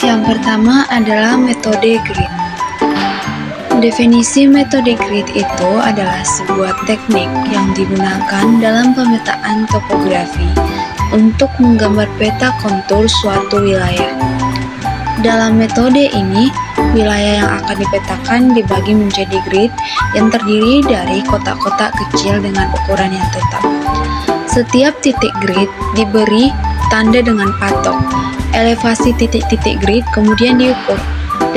Yang pertama adalah metode grid. Definisi metode grid itu adalah sebuah teknik yang digunakan dalam pemetaan topografi untuk menggambar peta kontur suatu wilayah. Dalam metode ini, wilayah yang akan dipetakan dibagi menjadi grid yang terdiri dari kotak-kotak kecil dengan ukuran yang tetap. Setiap titik grid diberi tanda dengan patok. Elevasi titik-titik grid kemudian diukur,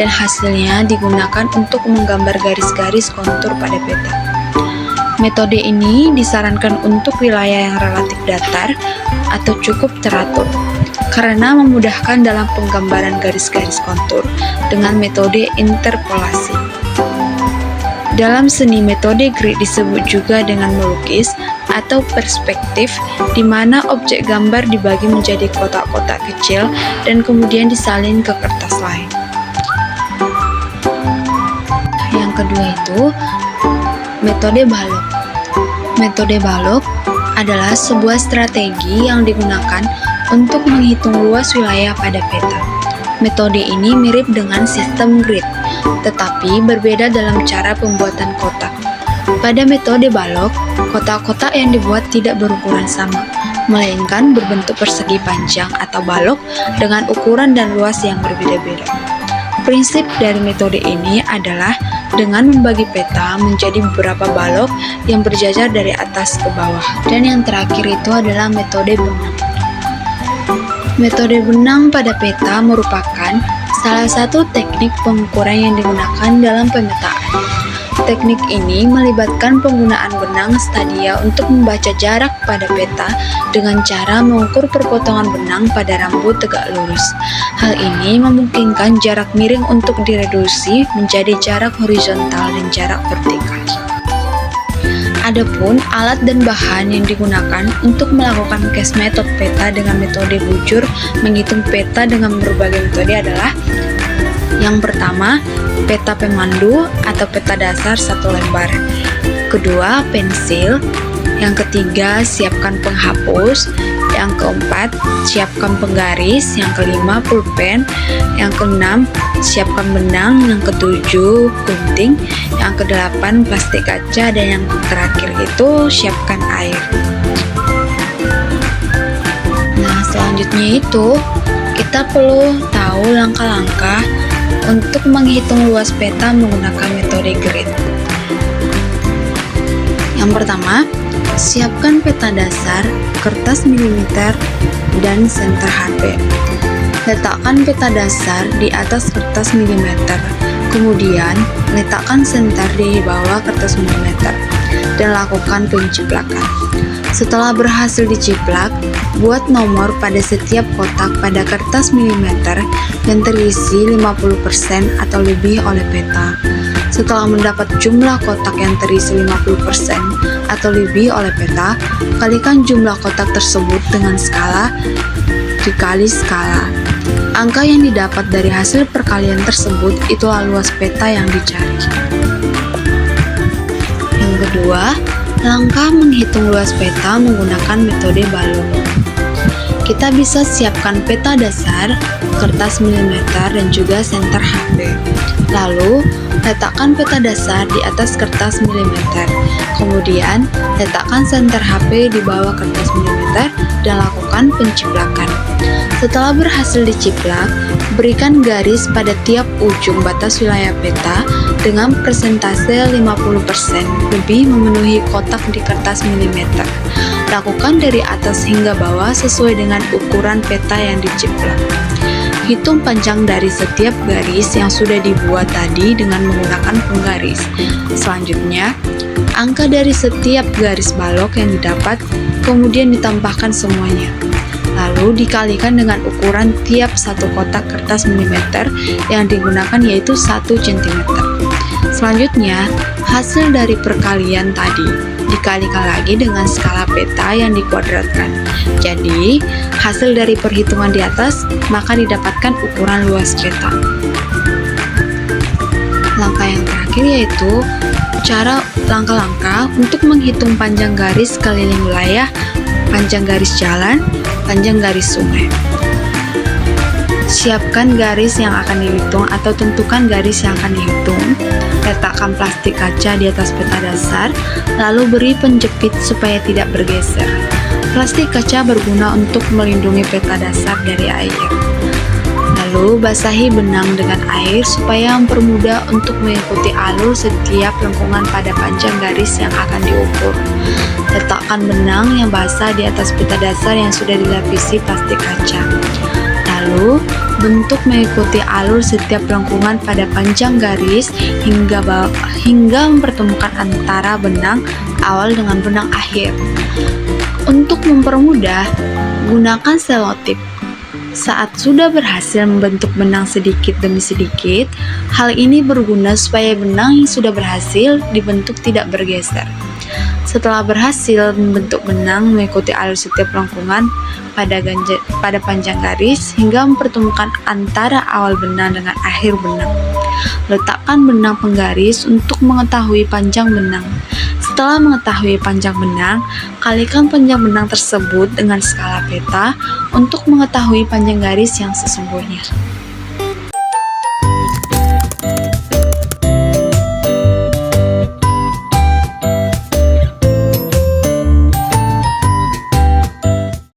dan hasilnya digunakan untuk menggambar garis-garis kontur pada peta. Metode ini disarankan untuk wilayah yang relatif datar atau cukup teratur, karena memudahkan dalam penggambaran garis-garis kontur dengan metode interpolasi. Dalam seni, metode grid disebut juga dengan melukis atau perspektif, di mana objek gambar dibagi menjadi kotak-kotak kecil dan kemudian disalin ke kertas lain. Yang kedua itu metode balok. Metode balok adalah sebuah strategi yang digunakan untuk menghitung luas wilayah pada peta. Metode ini mirip dengan sistem grid, tetapi berbeda dalam cara pembuatan kotak. Pada metode balok, kotak-kotak yang dibuat tidak berukuran sama, melainkan berbentuk persegi panjang atau balok dengan ukuran dan luas yang berbeda-beda. Prinsip dari metode ini adalah dengan membagi peta menjadi beberapa balok yang berjajar dari atas ke bawah. Dan yang terakhir itu adalah metode benang. Metode benang pada peta merupakan salah satu teknik pengukuran yang digunakan dalam pemetaan. Teknik ini melibatkan penggunaan benang stadia untuk membaca jarak pada peta dengan cara mengukur perpotongan benang pada rambut tegak lurus. Hal ini memungkinkan jarak miring untuk direduksi menjadi jarak horizontal dan jarak vertikal. Adapun alat dan bahan yang digunakan untuk melakukan case method peta dengan metode bujur menghitung peta dengan berbagai metode adalah: yang pertama, peta pemandu atau peta dasar satu lembar. Kedua, pensil. Yang ketiga, siapkan penghapus. Yang keempat, siapkan penggaris. Yang kelima, pulpen. Yang keenam, siapkan benang. Yang ketujuh, gunting. Yang kedelapan, plastik kaca. Dan yang terakhir itu, siapkan air. Nah, selanjutnya itu kita perlu tahu langkah-langkah untuk menghitung luas peta menggunakan metode grid. Yang pertama, siapkan peta dasar, kertas milimeter, dan senter HP. Letakkan peta dasar di atas kertas milimeter, kemudian letakkan senter di bawah kertas milimeter, dan lakukan penciplakan. Setelah berhasil diciplak, buat nomor pada setiap kotak pada kertas milimeter yang terisi 50% atau lebih oleh peta. Setelah mendapat jumlah kotak yang terisi 50% atau lebih oleh peta, kalikan jumlah kotak tersebut dengan skala dikali skala. Angka yang didapat dari hasil perkalian tersebut itulah luas peta yang dicari. Yang kedua, langkah menghitung luas peta menggunakan metode balok. Kita bisa siapkan peta dasar, kertas milimeter, dan juga senter HP. Lalu, letakkan peta dasar di atas kertas milimeter. Kemudian, letakkan senter HP di bawah kertas milimeter dan lakukan penciplakan. Setelah berhasil diciplak, berikan garis pada tiap ujung batas wilayah peta dengan persentase 50% lebih memenuhi kotak di kertas milimeter. Lakukan dari atas hingga bawah sesuai dengan ukuran peta yang diciplak. Hitung panjang dari setiap garis yang sudah dibuat tadi dengan menggunakan penggaris. Selanjutnya, angka dari setiap garis balok yang didapat, kemudian ditambahkan semuanya. Lalu dikalikan dengan ukuran tiap satu kotak kertas milimeter yang digunakan, yaitu 1 cm. Selanjutnya, hasil dari perkalian tadi dikalikan lagi dengan skala peta yang dikuadratkan. Jadi, hasil dari perhitungan di atas maka didapatkan ukuran luas peta. Langkah yang terakhir yaitu langkah-langkah untuk menghitung panjang garis keliling wilayah, panjang garis jalan, panjang garis sungai. Siapkan garis yang akan dihitung atau tentukan garis yang akan dihitung. Letakkan plastik kaca di atas peta dasar, lalu beri penjepit supaya tidak bergeser. Plastik kaca berguna untuk melindungi peta dasar dari air. Lalu basahi benang dengan air supaya mempermudah untuk mengikuti alur setiap lengkungan pada panjang garis yang akan diukur. Letakkan benang yang basah di atas peta dasar yang sudah dilapisi plastik kaca. Lalu, bentuk mengikuti alur setiap lengkungan pada panjang garis hingga mempertemukan antara benang awal dengan benang akhir. Untuk mempermudah, gunakan selotip. Saat sudah berhasil membentuk benang sedikit demi sedikit, hal ini berguna supaya benang yang sudah berhasil dibentuk tidak bergeser. Setelah berhasil membentuk benang mengikuti alur setiap lengkungan pada panjang garis hingga mempertemukan antara awal benang dengan akhir benang. Letakkan benang penggaris untuk mengetahui panjang benang. Setelah mengetahui panjang benang, kalikan panjang benang tersebut dengan skala peta untuk mengetahui panjang garis yang sesungguhnya.